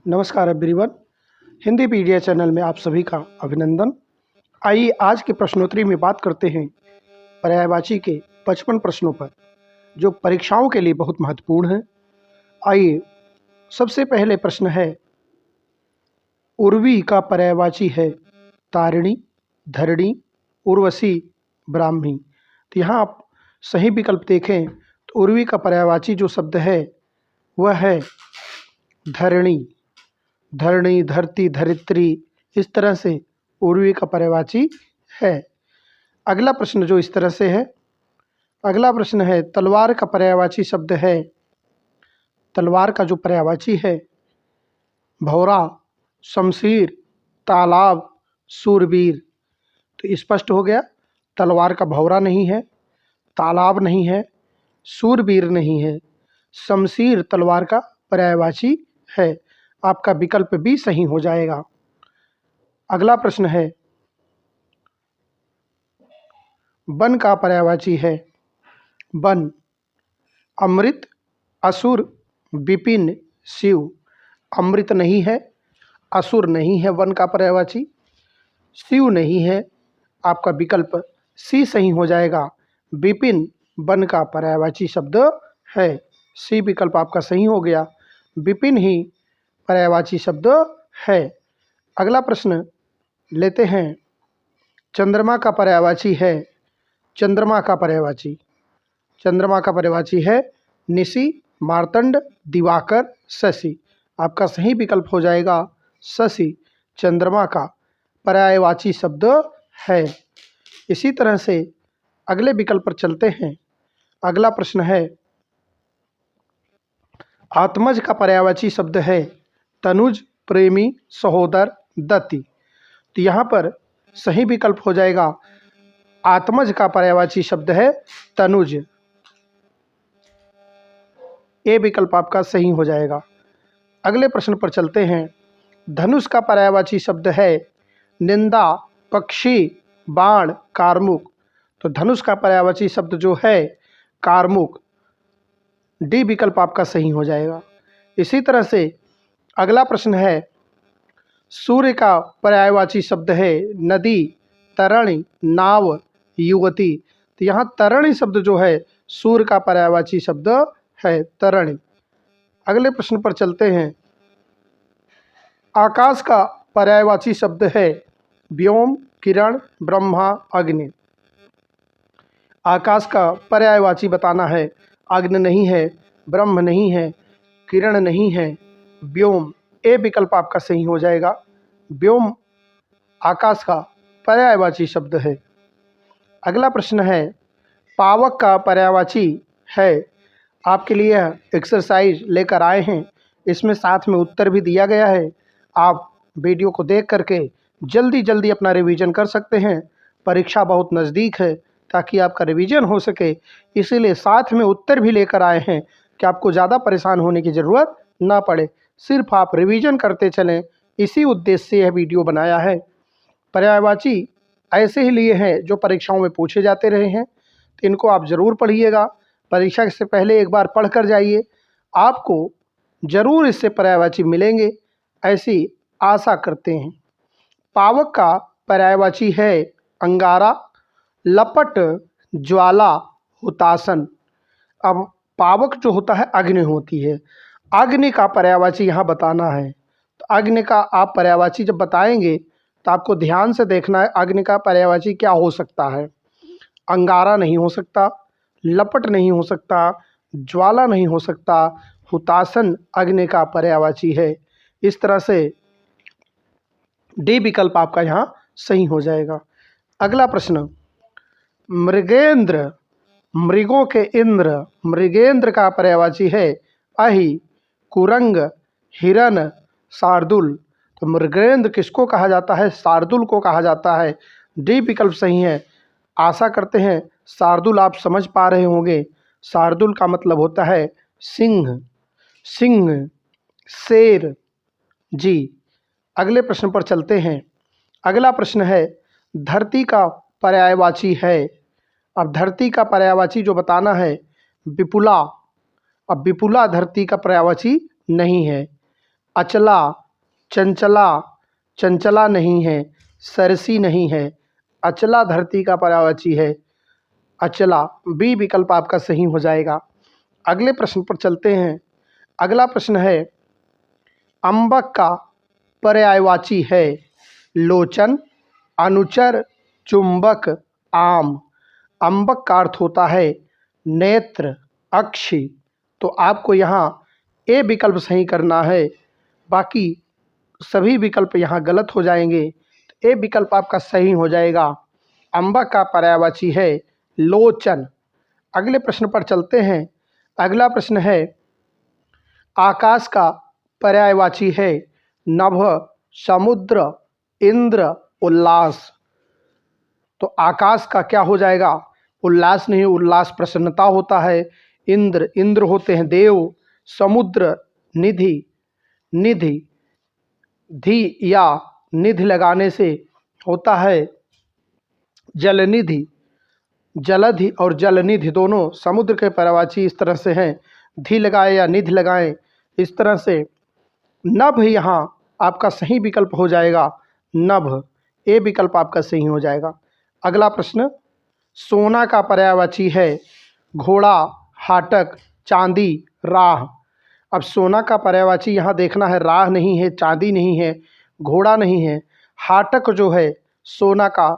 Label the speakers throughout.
Speaker 1: नमस्कार everyone. Hindi पीडिया channel में आप सभी का अभिनंदन। आइए आज के प्रश्नोत्तरी में बात करते हैं पर्यायवाची के 55 प्रश्नों पर, जो परीक्षाओं के लिए बहुत महत्वपूर्ण हैं। आइए, सबसे पहले प्रश्न है, उर्वी का पर्यायवाची है तारिणी, धरणी, उर्वशी, ब्राह्मी। तो यहाँ आप सही विकल्प देखें तो उर्वी का पर्यायवाची जो शब्द है वह है धरणी। धरणी, धरती, धरित्री, इस तरह से उर्वी का पर्यायवाची है। अगला प्रश्न जो इस तरह से है, अगला प्रश्न है, तलवार का पर्यायवाची शब्द है, तलवार का जो पर्यायवाची है भौरा, शमशीर, तालाब, शूरवीर। तो स्पष्ट हो गया, तलवार का भौरा नहीं है, तालाब नहीं है, शूरवीर नहीं है, शमशीर तलवार का पर्यायवाची है। आपका विकल्प भी सही हो जाएगा। अगला प्रश्न है, वन का पर्यायवाची है वन, अमृत, असुर, विपिन, शिव। अमृत नहीं है, असुर नहीं है वन का पर्यायवाची, शिव नहीं है। आपका विकल्प सी सही हो जाएगा। विपिन वन का पर्यायवाची शब्द है। सी विकल्प आपका सही हो गया। विपिन ही पर्यायवाची शब्द है। अगला प्रश्न लेते हैं, चंद्रमा का पर्यायवाची है, चंद्रमा का पर्यायवाची, चंद्रमा का पर्यायवाची है निशि, मार्तंड, दिवाकर, शशि। आपका सही विकल्प हो जाएगा शशि चंद्रमा का पर्यायवाची शब्द है। इसी तरह से अगले विकल्प पर चलते हैं। अगला प्रश्न है, आत्मज का पर्यायवाची शब्द है तनुज, प्रेमी, सहोदर, दत्ती। तो यहाँ पर सही विकल्प हो जाएगा, आत्मज का पर्यायवाची शब्द है तनुज। ये विकल्प आपका सही हो जाएगा। अगले प्रश्न पर चलते हैं, धनुष का पर्यायवाची शब्द है निंदा, पक्षी, बाण, कारमुक। तो धनुष का पर्यायवाची शब्द जो है कारमुक। डी विकल्प आपका सही हो जाएगा। इसी तरह से अगला प्रश्न है, सूर्य का पर्यायवाची शब्द है नदी, तरणि, नाव, युवती। तो यहाँ तरणि शब्द जो है सूर्य का पर्यायवाची शब्द है तरणि। अगले प्रश्न पर चलते हैं, आकाश का पर्यायवाची शब्द है व्योम, किरण, ब्रह्मा, अग्नि। आकाश का पर्यायवाची बताना है, अग्नि नहीं है, ब्रह्म नहीं है, किरण नहीं है, व्योम। ए विकल्प आपका सही हो जाएगा। व्योम आकाश का पर्यायवाची शब्द है। अगला प्रश्न है, पावक का पर्यायवाची है। आपके लिए एक्सरसाइज लेकर आए हैं, इसमें साथ में उत्तर भी दिया गया है। आप वीडियो को देख करके जल्दी जल्दी अपना रिवीजन कर सकते हैं। परीक्षा बहुत नज़दीक है, ताकि आपका रिवीजन हो सके, इसीलिए साथ में उत्तर भी लेकर आए हैं कि आपको ज़्यादा परेशान होने की ज़रूरत ना पड़े, सिर्फ आप रिवीजन करते चलें। इसी उद्देश्य से यह वीडियो बनाया है। पर्यायवाची ऐसे ही लिए हैं जो परीक्षाओं में पूछे जाते रहे हैं, तो इनको आप ज़रूर पढ़िएगा। परीक्षा से पहले एक बार पढ़ कर जाइए, आपको ज़रूर इससे पर्यायवाची मिलेंगे, ऐसी आशा करते हैं। पावक का पर्यायवाची है अंगारा, लपट, ज्वाला, हुतासन। अब पावक जो होता है अग्नि होती है, अग्नि का पर्यायवाची यहाँ बताना है। तो अग्नि का आप पर्यायवाची जब बताएंगे तो आपको ध्यान से देखना है, अग्नि का पर्यायवाची क्या हो सकता है। अंगारा नहीं हो सकता, लपट नहीं हो सकता, ज्वाला नहीं हो सकता, हुतासन अग्नि का पर्यायवाची है। इस तरह से डी विकल्प आपका यहाँ सही हो जाएगा। अगला प्रश्न, मृगेंद्र, मृगों के इंद्र, मृगेंद्र का पर्यायवाची है अहि, कुरंग, हिरन, शार्दुल। तो मृगेंद्र किसको कहा जाता है? शार्दुल को कहा जाता है। डी विकल्प सही है। आशा करते हैं शार्दुल आप समझ पा रहे होंगे। शार्दुल का मतलब होता है सिंह, सिंह, शेर। जी, अगले प्रश्न पर चलते हैं। अगला प्रश्न है, धरती का पर्यायवाची है। अब धरती का पर्यायवाची जो बताना है विपुला। अब विपुला धरती का पर्यायवाची नहीं है। अचला, चंचला, चंचला नहीं है, सरसी नहीं है, अचला धरती का पर्यायवाची है अचला। बी विकल्प आपका सही हो जाएगा। अगले प्रश्न पर चलते हैं। अगला प्रश्न है, अम्बक का पर्यायवाची है लोचन, अनुचर, चुंबक, आम। अम्बक का अर्थ होता है नेत्र, अक्षि। तो आपको यहाँ ए विकल्प सही करना है, बाकी सभी विकल्प यहाँ गलत हो जाएंगे। ए विकल्प आपका सही हो जाएगा। अम्बक का पर्यायवाची है लोचन। अगले प्रश्न पर चलते हैं। अगला प्रश्न है, आकाश का पर्यायवाची है नभ, समुद्र, इंद्र, उल्लास। तो आकाश का क्या हो जाएगा? उल्लास नहीं, उल्लास प्रसन्नता होता है। इंद्र, इंद्र होते हैं देव। समुद्र निधि, निधि, धी या निधि लगाने से होता है जलनिधि। जलधि और जलनिधि दोनों समुद्र के पर्यायवाची इस तरह से हैं, धी लगाए या निधि लगाएं, इस तरह से। नभ यहाँ आपका सही विकल्प हो जाएगा, नभ। ए विकल्प आपका सही हो जाएगा। अगला प्रश्न, सोना का पर्यायवाची है घोड़ा, हाटक, चांदी, राह। अब सोना का पर्यायवाची यहाँ देखना है, राह नहीं है, चांदी नहीं है, घोड़ा नहीं है। हाटक जो है सोना का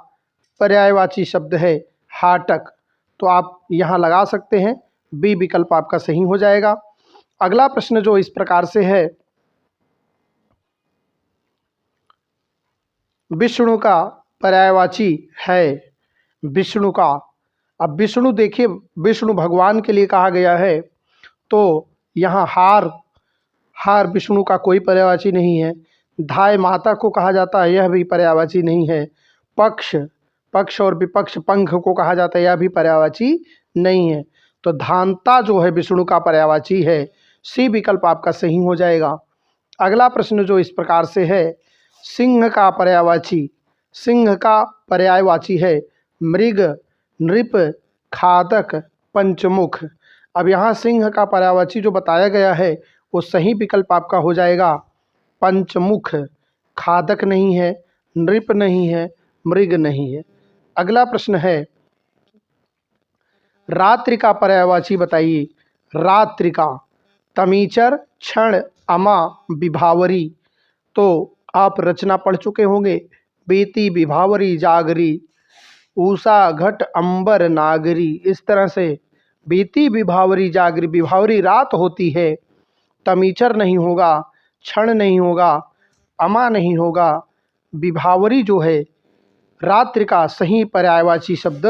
Speaker 1: पर्यायवाची शब्द है हाटक। तो आप यहाँ लगा सकते हैं, बी विकल्प आपका सही हो जाएगा। अगला प्रश्न जो इस प्रकार से है, विष्णु का पर्यायवाची है विष्णु का। अब विष्णु देखिए, विष्णु भगवान के लिए कहा गया है, तो यहाँ हार, हार विष्णु का कोई पर्यायवाची नहीं है। धाय माता को कहा जाता है, यह भी पर्यायवाची नहीं है। पक्ष, पक्ष और विपक्ष, पंख को कहा जाता है, यह भी पर्यायवाची नहीं है। तो धानता जो है विष्णु का पर्यायवाची है। सी विकल्प आपका सही हो जाएगा। अगला प्रश्न जो इस प्रकार से है, सिंह का पर्यायवाची, सिंह का पर्यायवाची है मृग, नृप, खादक, पंचमुख। अब यहाँ सिंह का पर्यायवाची जो बताया गया है वो सही विकल्प आपका हो जाएगा पंचमुख। खादक नहीं है, नृप नहीं है, मृग नहीं है। अगला प्रश्न है, रात्रि का पर्यायवाची बताइए। रात्रि का तमीचर, क्षण, अमा, विभावरी। तो आप रचना पढ़ चुके होंगे, बीती विभावरी जागरी, ऊषा घट अंबर नागरी। इस तरह से बीती विभावरी जागरी, विभावरी रात होती है। तमीचर नहीं होगा, क्षण नहीं होगा, अमा नहीं होगा, विभावरी जो है रात्रि का सही पर्यायवाची शब्द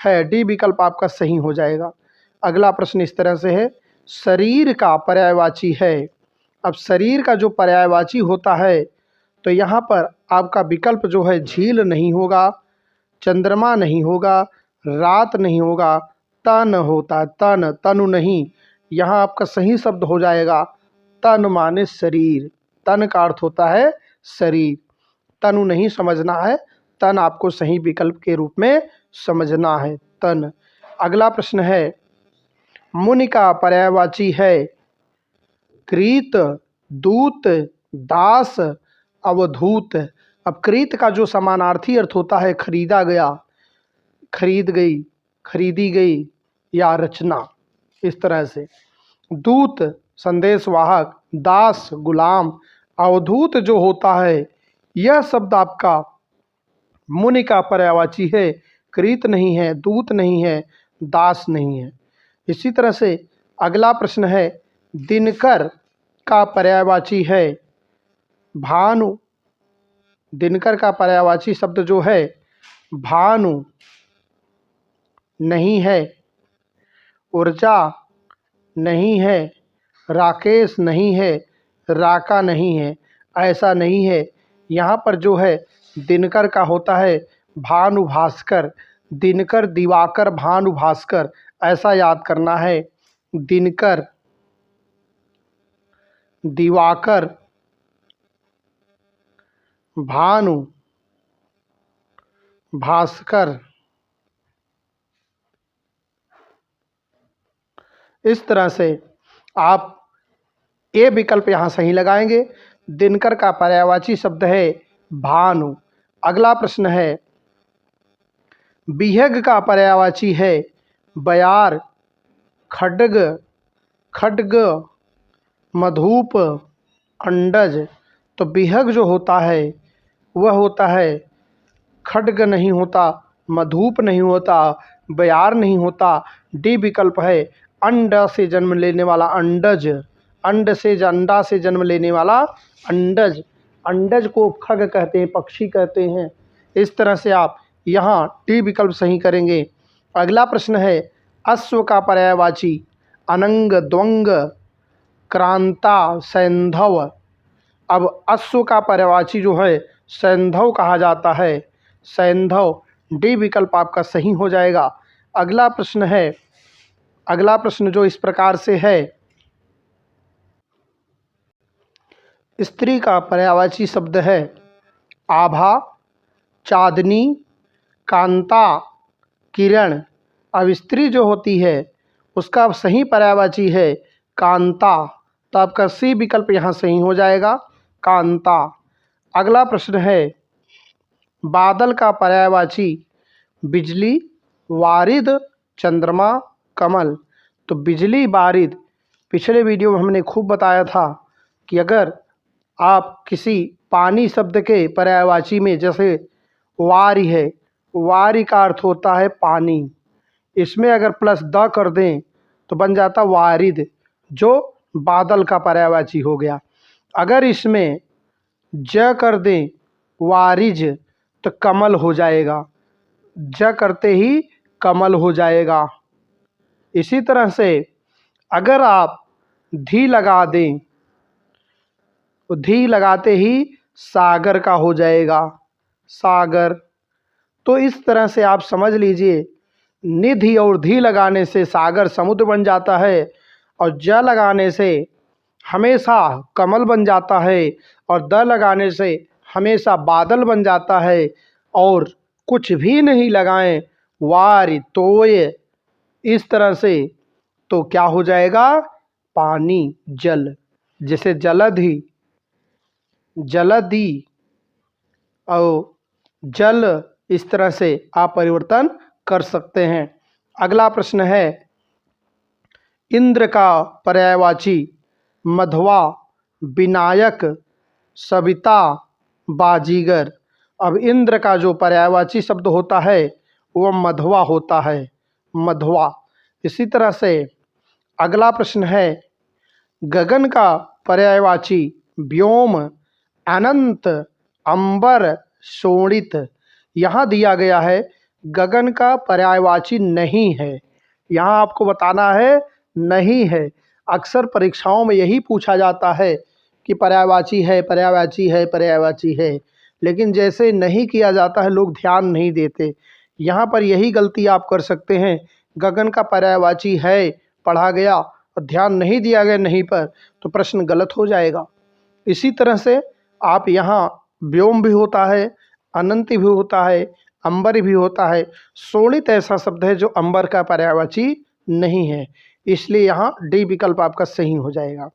Speaker 1: है। डी विकल्प आपका सही हो जाएगा। अगला प्रश्न इस तरह से है, शरीर का पर्यायवाची है। अब शरीर का जो पर्यायवाची होता है, तो यहाँ पर आपका विकल्प जो है झील नहीं होगा, चंद्रमा नहीं होगा, रात नहीं होगा, तन होता है। तन, तनु नहीं। यहाँ आपका सही शब्द हो जाएगा तन माने शरीर। तन का अर्थ होता है शरीर, तनु नहीं समझना है, तन आपको सही विकल्प के रूप में समझना है, तन। अगला प्रश्न है, मुनि का पर्यायवाची है कृत, दूत, दास, अवधूत। अब कृत का जो समानार्थी अर्थ होता है खरीदा गया, खरीद गई, खरीदी गई या रचना, इस तरह से। दूत संदेशवाहक, दास गुलाम, अवधूत जो होता है, यह शब्द आपका मुनि का पर्यायवाची है। कृत नहीं है, दूत नहीं है, दास नहीं है। इसी तरह से अगला प्रश्न है, दिनकर का पर्यायवाची है भानु। दिनकर का पर्यायवाची शब्द जो है भानु नहीं है, ऊर्जा नहीं है, राकेश नहीं है, राका नहीं है, ऐसा नहीं है। यहाँ पर जो है दिनकर का होता है भानु भास्कर। दिनकर, दिवाकर, भानु भास्कर, ऐसा याद करना है। दिनकर, दिवाकर, भानु, भास्कर, इस तरह से आप ए विकल्प यहाँ सही लगाएंगे। दिनकर का पर्यायवाची शब्द है भानु। अगला प्रश्न है, बिहग का पर्यायवाची है बयार, खड्ग, खड्ग, मधुप, अंडज। तो बिहग जो होता है वह होता है, खड्ग नहीं होता, मधुप नहीं होता, बयार नहीं होता, डी विकल्प है अंड से जन्म लेने वाला अंडज, अंड से अंडा से जन्म लेने वाला अंडज। अंडज को खग कहते हैं, पक्षी कहते हैं। इस तरह से आप यहाँ डी विकल्प सही करेंगे। अगला प्रश्न है, अश्व का पर्यायवाची अनंग, द्वंग, क्रांता, सैंधव। अब अश्व का पर्यायवाची जो है सैंधव कहा जाता है, सैंधव। डी विकल्प आपका सही हो जाएगा। अगला प्रश्न है, अगला प्रश्न जो इस प्रकार से है, स्त्री का पर्यायवाची शब्द है आभा, चांदनी, कांता, किरण। अब स्त्री जो होती है उसका सही पर्यायवाची है कांता। तो आपका सी विकल्प यहाँ सही हो जाएगा, कांता। अगला प्रश्न है, बादल का पर्यायवाची बिजली, वारिद, चंद्रमा, कमल। तो बिजली, वारिद, पिछले वीडियो में हमने खूब बताया था कि अगर आप किसी पानी शब्द के पर्यायवाची में, जैसे वारी है, वारी का अर्थ होता है पानी, इसमें अगर प्लस द कर दें तो बन जाता वारिद, जो बादल का पर्यायवाची हो गया। अगर इसमें ज कर दें वारिज तो कमल हो जाएगा, ज करते ही कमल हो जाएगा। इसी तरह से अगर आप धी लगा दें तो धी लगाते ही सागर का हो जाएगा, सागर। तो इस तरह से आप समझ लीजिए, निधि और धी लगाने से सागर, समुद्र बन जाता है, और ज लगाने से हमेशा कमल बन जाता है, और द लगाने से हमेशा बादल बन जाता है। और कुछ भी नहीं लगाएं, वारि, तोय, इस तरह से तो क्या हो जाएगा, पानी, जल। जैसे जलधि, जलधि और जल, इस तरह से आप परिवर्तन कर सकते हैं। अगला प्रश्न है, इंद्र का पर्यायवाची मधवा, विनायक, सविता, बाजीगर। अब इंद्र का जो पर्यायवाची शब्द होता है वह मधवा होता है, मधवा। इसी तरह से अगला प्रश्न है, गगन का पर्यायवाची व्योम, अनंत, अंबर, शोणित। यहाँ दिया गया है गगन का पर्यायवाची नहीं है, यहाँ आपको बताना है नहीं है। अक्सर परीक्षाओं में यही पूछा जाता है कि पर्यायवाची है, पर्यायवाची है, पर्यायवाची है, लेकिन जैसे नहीं किया जाता है लोग ध्यान नहीं देते। यहाँ पर यही गलती आप कर सकते हैं, गगन का पर्यायवाची है पढ़ा गया और ध्यान नहीं दिया गया नहीं पर, तो प्रश्न गलत हो जाएगा। इसी तरह से आप यहाँ व्योम भी होता है, अनंत भी होता है, अंबर भी होता है, शोणित ऐसा शब्द है जो अंबर का पर्यायवाची नहीं है, इसलिए यहाँ डी विकल्प आपका सही हो जाएगा।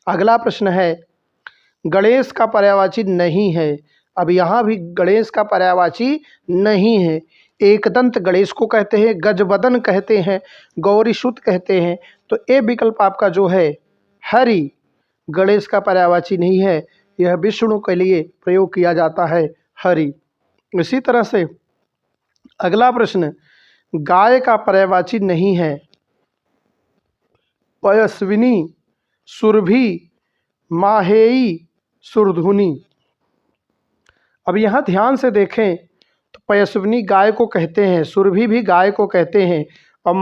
Speaker 1: अगला प्रश्न है, गणेश का पर्यायवाची नहीं है। अब यहाँ भी गणेश का पर्यायवाची नहीं है। एकदंत गणेश को कहते हैं, गजबदन कहते हैं, गौरीसुत कहते हैं। तो ए विकल्प आपका जो है हरि, गणेश का पर्यायवाची नहीं है, यह विष्णु के लिए प्रयोग किया जाता है, हरि। इसी तरह से अगला प्रश्न, गाय का पर्यायवाची नहीं है, पयस्विनी, सुरभि, माहेई, सुरधुनी। अब यहाँ ध्यान से देखें तो पयस्विनी गाय को कहते हैं, सुरभि भी गाय को कहते हैं, और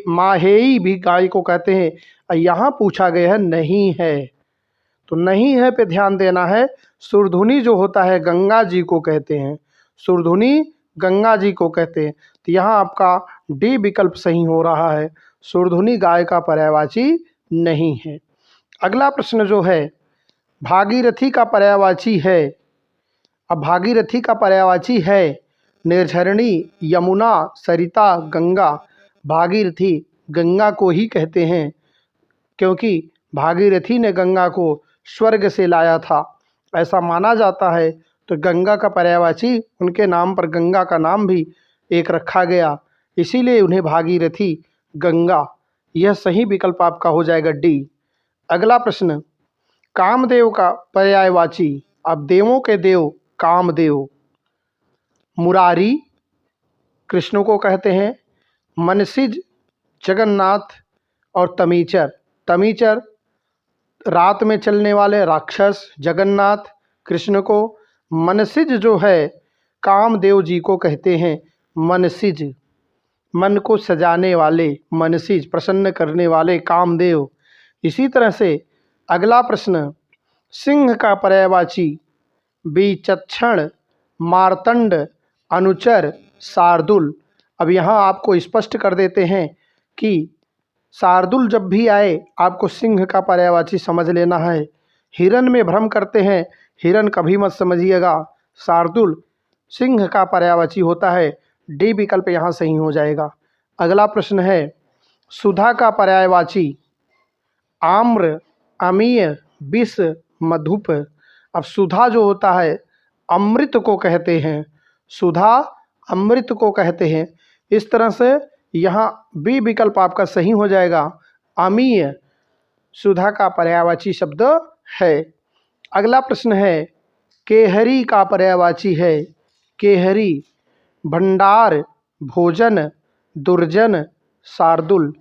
Speaker 1: माहेई भी गाय को कहते हैं। और यहाँ पूछा गया है नहीं है, तो नहीं है पे ध्यान देना है। सुरधुनी जो होता है गंगा जी को कहते हैं, सुरधुनी गंगा जी को कहते हैं। तो यहाँ आपका डी विकल्प सही हो रहा है, सुरधुनी गाय का पर्यायवाची नहीं है। अगला प्रश्न जो है, भागीरथी का पर्यायवाची है। अब भागीरथी का पर्यायवाची है निर्झरणी, यमुना, सरिता, गंगा। भागीरथी गंगा को ही कहते हैं, क्योंकि भागीरथी ने गंगा को स्वर्ग से लाया था। ऐसा माना जाता है, तो गंगा का पर्यायवाची उनके नाम पर गंगा का नाम भी एक रखा गया, इसीलिए उन्हें भागीरथी गंगा। यह सही विकल्प आपका हो जाएगा डी। अगला प्रश्न, कामदेव का पर्यायवाची, अब देवों के देव कामदेव, मुरारी कृष्ण को कहते हैं, मनसिज जगन्नाथ और तमीचर। तमीचर रात में चलने वाले राक्षस जगन्नाथ कृष्ण को, मनसिज जो है कामदेव जी को कहते हैं। मनसिज मन को सजाने वाले, मनसिज प्रसन्न करने वाले कामदेव। इसी तरह से अगला प्रश्न, सिंह का पर्यायवाची विचक्षण, मार्तंड, अनुचर, शार्दुल। अब यहाँ आपको स्पष्ट कर देते हैं कि शार्दुल जब भी आए आपको सिंह का पर्यायवाची समझ लेना है। हिरन में भ्रम करते हैं, हिरन कभी मत समझिएगा, शार्दुल सिंह का पर्यायवाची होता है। डी विकल्प यहाँ सही हो जाएगा। अगला प्रश्न है, सुधा का पर्यायवाची आम्र, अमीय, विष, मधुप। अब सुधा जो होता है अमृत को कहते हैं, सुधा अमृत को कहते हैं। इस तरह से यहाँ बी विकल्प आपका सही हो जाएगा, अमीय सुधा का पर्यायवाची शब्द है। अगला प्रश्न है, केहरी का पर्यायवाची है केहरी, भंडार, भोजन, दुर्जन, शार्दुल।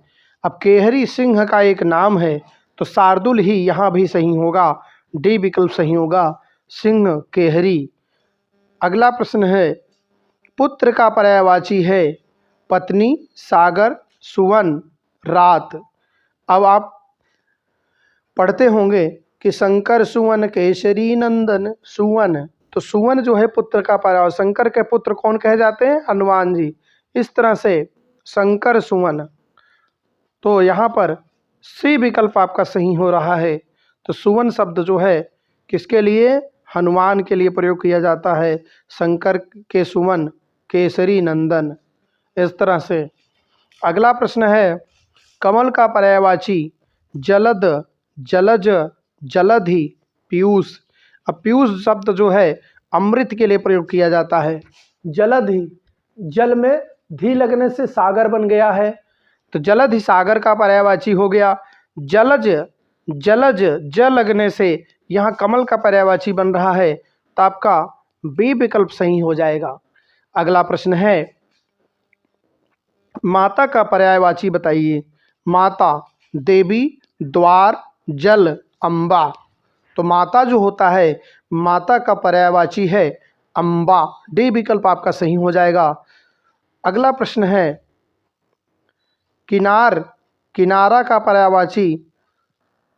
Speaker 1: अब केहरी सिंह का एक नाम है, तो शार्दुल ही यहाँ भी सही होगा, डी विकल्प सही होगा, सिंह केहरी। अगला प्रश्न है, पुत्र का पर्यायवाची है पत्नी, सागर, सुवन, रात। अब आप पढ़ते होंगे कि शंकर सुवन केसरी नंदन सुवन, तो सुवन जो है पुत्र का पर्याय, शंकर के पुत्र कौन कहे जाते हैं? हनुमान जी। इस तरह से शंकर सुवन, तो यहाँ पर सी विकल्प आपका सही हो रहा है। तो सुवन शब्द जो है किसके लिए? हनुमान के लिए प्रयोग किया जाता है, शंकर के सुवन, केसरी नंदन। इस तरह से अगला प्रश्न है, कमल का पर्यायवाची जलद, जलज, जलधि, पीयूष। अब पीयूष शब्द जो है अमृत के लिए प्रयोग किया जाता है। जलधि, जल में धी लगने से सागर बन गया है, तो जलधि सागर का पर्यायवाची हो गया। जलज, जलज जल लगने से यहाँ कमल का पर्यायवाची बन रहा है, तो आपका बी विकल्प सही हो जाएगा। अगला प्रश्न है, माता का पर्यायवाची बताइए। माता देवी, द्वार, जल, अम्बा। तो माता जो होता है माता का पर्यायवाची है अम्बा, डी विकल्प आपका सही हो जाएगा। अगला प्रश्न है, किनार, किनारा का पर्यायवाची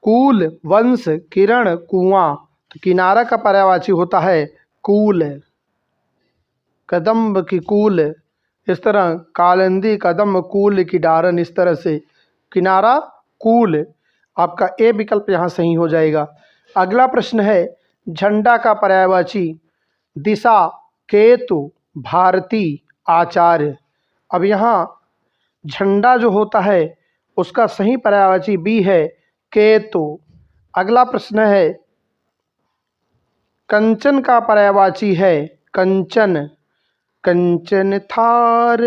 Speaker 1: कूल, वंश, किरण, कुआं। तो किनारा का पर्यायवाची होता है कूल, कदम्ब की कूल, इस तरह कालिंदी कदम कूल की डारन, इस तरह से किनारा कूल। आपका ए विकल्प यहाँ सही हो जाएगा। अगला प्रश्न है, झंडा का पर्यायवाची दिशा, केतु, भारती, आचार्य। अब यहाँ झंडा जो होता है उसका सही पर्यायवाची बी है केतु। अगला प्रश्न है, कंचन का पर्यायवाची है कंचन, कंचन थार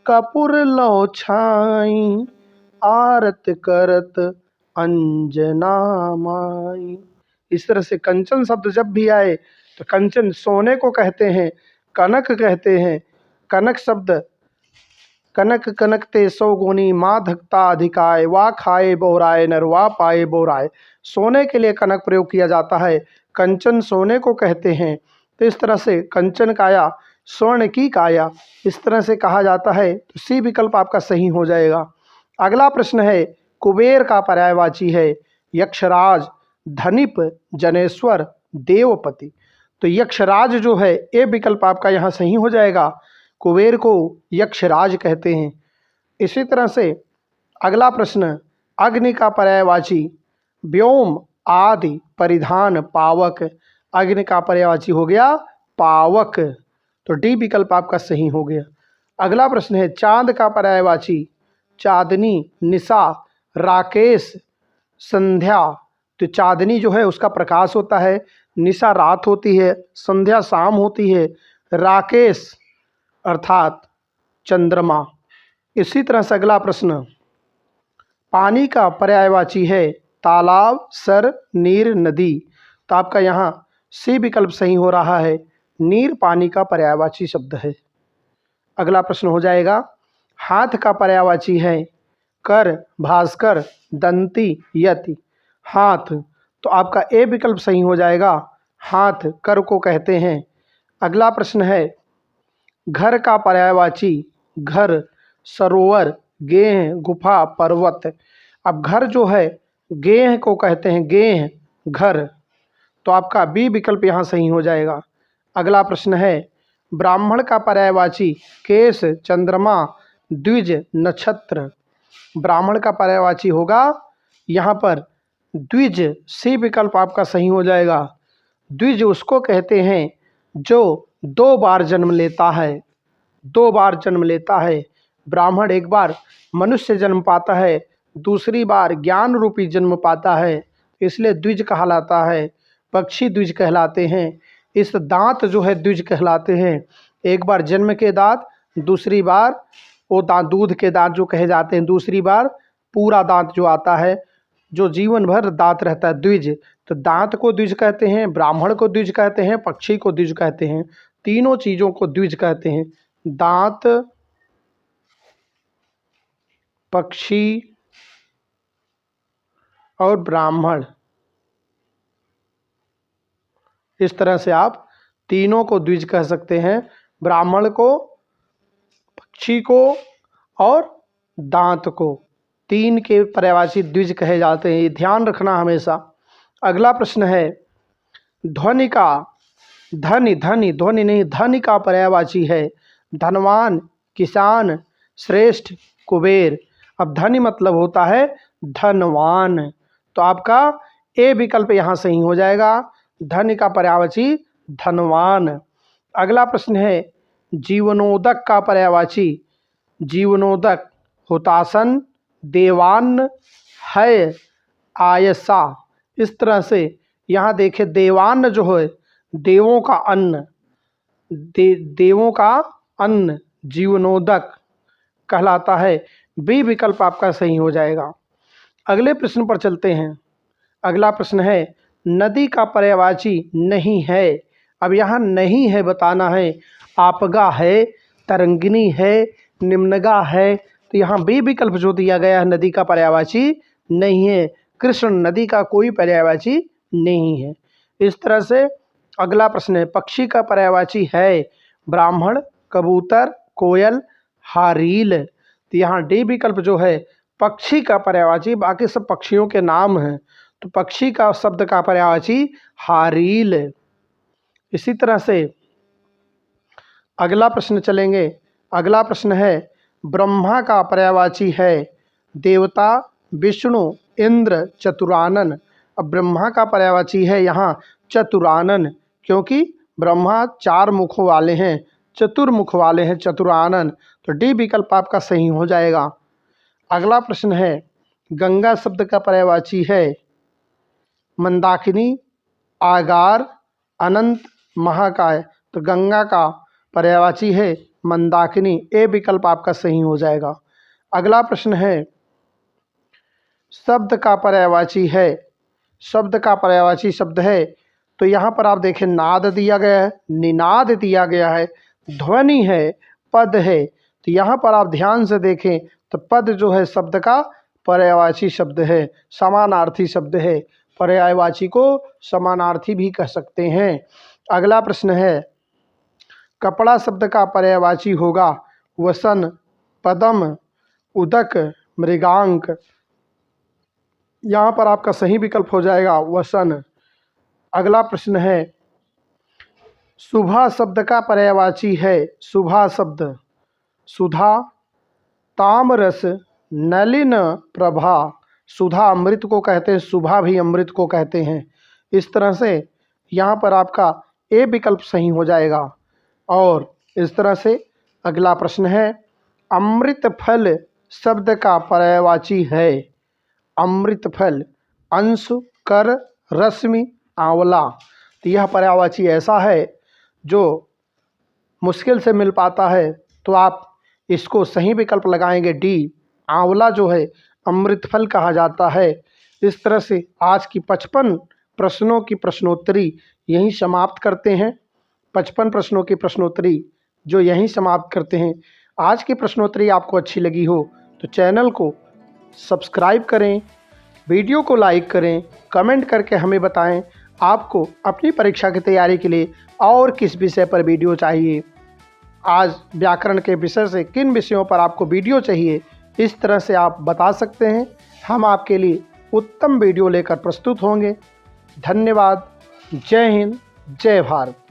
Speaker 1: कपूर लो छाई, आरत करत अंजना माई। इस तरह से कंचन शब्द जब भी आए तो कंचन सोने को कहते हैं, कनक कहते हैं। कनक शब्द कनक कनकते सौ गुनी, माँ धकता अधिकाय, वा खाए बोराए नर, वा पाए बोराए। सोने के लिए कनक प्रयोग किया जाता है, कंचन सोने को कहते हैं। तो इस तरह से कंचन काया, स्वर्ण की काया, इस तरह से कहा जाता है, तो सी विकल्प आपका सही हो जाएगा। अगला प्रश्न है, कुबेर का पर्यायवाची है यक्षराज, धनिप, जनेश्वर, देवपति। तो यक्षराज जो है ए विकल्प आपका यहाँ सही हो जाएगा, कुबेर को यक्षराज कहते हैं। इसी तरह से अगला प्रश्न, अग्नि का पर्यायवाची व्योम, आदि, परिधान, पावक। अग्नि का पर्यायवाची हो गया पावक, तो डी विकल्प आपका सही हो गया। अगला प्रश्न है, चांद का पर्यायवाची चांदनी, निशा, राकेश, संध्या। तो चांदनी जो है उसका प्रकाश होता है, निशा रात होती है, संध्या शाम होती है, राकेश अर्थात चंद्रमा। इसी तरह से अगला प्रश्न, पानी का पर्यायवाची है तालाब, सर, नीर, नदी। तो आपका यहाँ सी विकल्प सही हो रहा है, नीर पानी का पर्यायवाची शब्द है। अगला प्रश्न हो जाएगा, हाथ का पर्यायवाची है कर, भास्कर, दंती, यति। हाथ, तो आपका ए विकल्प सही हो जाएगा, हाथ कर को कहते हैं। अगला प्रश्न है, घर का पर्यायवाची घर, सरोवर, गेह, गुफा, पर्वत। अब घर जो है गेह को कहते हैं, गेह घर, तो आपका बी विकल्प यहाँ सही हो जाएगा। अगला प्रश्न है, ब्राह्मण का पर्यायवाची केश, चंद्रमा, द्विज, नक्षत्र। ब्राह्मण का पर्यायवाची होगा यहाँ पर द्विज, सी विकल्प आपका सही हो जाएगा। द्विज उसको कहते हैं जो 2 बार जन्म लेता है, 2 बार जन्म लेता है। ब्राह्मण एक बार मनुष्य जन्म पाता है, दूसरी बार ज्ञान रूपी जन्म पाता है, इसलिए द्विज कहलाता है। पक्षी द्विज कहलाते हैं। इस दांत जो है द्विज कहलाते हैं, एक बार जन्म के दांत, दूसरी बार वो दांत दूध के दांत जो कहे जाते हैं, दूसरी बार पूरा दांत जो आता है, जो जीवन भर दांत रहता है, द्विज। तो दांत को द्विज कहते हैं, ब्राह्मण को द्विज कहते हैं, पक्षी को द्विज कहते हैं, तीनों चीज़ों को द्विज कहते हैं। दांत, पक्षी और ब्राह्मण, इस तरह से आप तीनों को द्विज कह सकते हैं, ब्राह्मण को, पक्षी को और दांत को, 3 के पर्यायवाची द्विज कहे जाते हैं, ये ध्यान रखना हमेशा। अगला प्रश्न है, ध्वनि का, ध्वनि नहीं, ध्वनि का पर्यायवाची है धनवान, किसान, श्रेष्ठ, कुबेर। अब ध्वनि मतलब होता है धनवान, तो आपका ए विकल्प यहाँ सही हो जाएगा, ध्वनि का पर्यायवाची धनवान। अगला प्रश्न है, जीवनोदक का पर्यायवाची, जीवनोदक हुतासन, देवान्न, है, आयसा। इस तरह से यहाँ देखें, देवान्न जो है देवों का अन्न, देवों का अन्न जीवनोदक कहलाता है। बी विकल्प आपका सही हो जाएगा। अगले प्रश्न पर चलते हैं। अगला प्रश्न है, नदी का पर्यायवाची नहीं है। अब यहाँ नहीं है बताना है, आपगा है, तरंगिनी है, निम्नगा है, तो यहाँ बी विकल्प जो दिया गया है नदी का पर्यायवाची नहीं है, कृष्ण नदी का कोई पर्यायवाची नहीं है। इस तरह से अगला प्रश्न है, पक्षी का पर्यायवाची है ब्राह्मण, कबूतर, कोयल, हारील। तो यहाँ डी विकल्प जो है पक्षी का पर्यायवाची, बाकी सब पक्षियों के नाम हैं, तो पक्षी का शब्द का पर्यायवाची हारील। इसी तरह से अगला प्रश्न चलेंगे। अगला प्रश्न है, ब्रह्मा का पर्यायवाची है देवता, विष्णु, इंद्र, चतुरानन। अब ब्रह्मा का पर्यायवाची है यहाँ चतुरानन, क्योंकि ब्रह्मा 4 मुखों वाले हैं, चतुर्मुख वाले हैं, चतुरानन। तो डी विकल्प आपका सही हो जाएगा। अगला प्रश्न है, गंगा शब्द का पर्यायवाची है मंदाकिनी, आगार, अनंत, महाकाय। तो गंगा का पर्यायवाची है मंदाकिनी, ए विकल्प आपका सही हो जाएगा। अगला प्रश्न है, शब्द का पर्यायवाची है, शब्द का पर्यायवाची शब्द है, तो यहाँ पर आप देखें नाद दिया गया है, निनाद दिया गया है, ध्वनि है, पद है। तो यहाँ पर आप ध्यान से देखें तो पद जो है शब्द का पर्यायवाची शब्द है, समानार्थी शब्द है, पर्यायवाची को समानार्थी भी कह सकते हैं। अगला प्रश्न है, कपड़ा शब्द का पर्यायवाची होगा वसन, पदम, उदक, मृगांक। यहाँ पर आपका सही विकल्प हो जाएगा वसन। अगला प्रश्न है, सुधा शब्द का पर्यायवाची है सुधा शब्द, सुधा, तामरस, नलिन, प्रभा। सुधा अमृत को कहते हैं, सुभा भी अमृत को कहते हैं। इस तरह से यहाँ पर आपका ए विकल्प सही हो जाएगा। और इस तरह से अगला प्रश्न है, अमृत फल शब्द का पर्यायवाची है अमृत फल, अंशु, कर, रश्मि, आंवला। तो यह पर्यायवाची ऐसा है जो मुश्किल से मिल पाता है, तो आप इसको सही विकल्प लगाएंगे डी। आंवला जो है अमृत फल कहा जाता है। इस तरह से आज की 55 प्रश्नों की प्रश्नोत्तरी यहीं समाप्त करते हैं। 55 प्रश्नों की प्रश्नोत्तरी जो यहीं समाप्त करते हैं। आज की प्रश्नोत्तरी आपको अच्छी लगी हो तो चैनल को सब्सक्राइब करें, वीडियो को लाइक करें, कमेंट करके हमें बताएं आपको अपनी परीक्षा की तैयारी के लिए और किस विषय पर वीडियो चाहिए। आज व्याकरण के विषय से किन विषयों पर आपको वीडियो चाहिए, इस तरह से आप बता सकते हैं। हम आपके लिए उत्तम वीडियो लेकर प्रस्तुत होंगे। धन्यवाद। जय हिंद, जय भारत।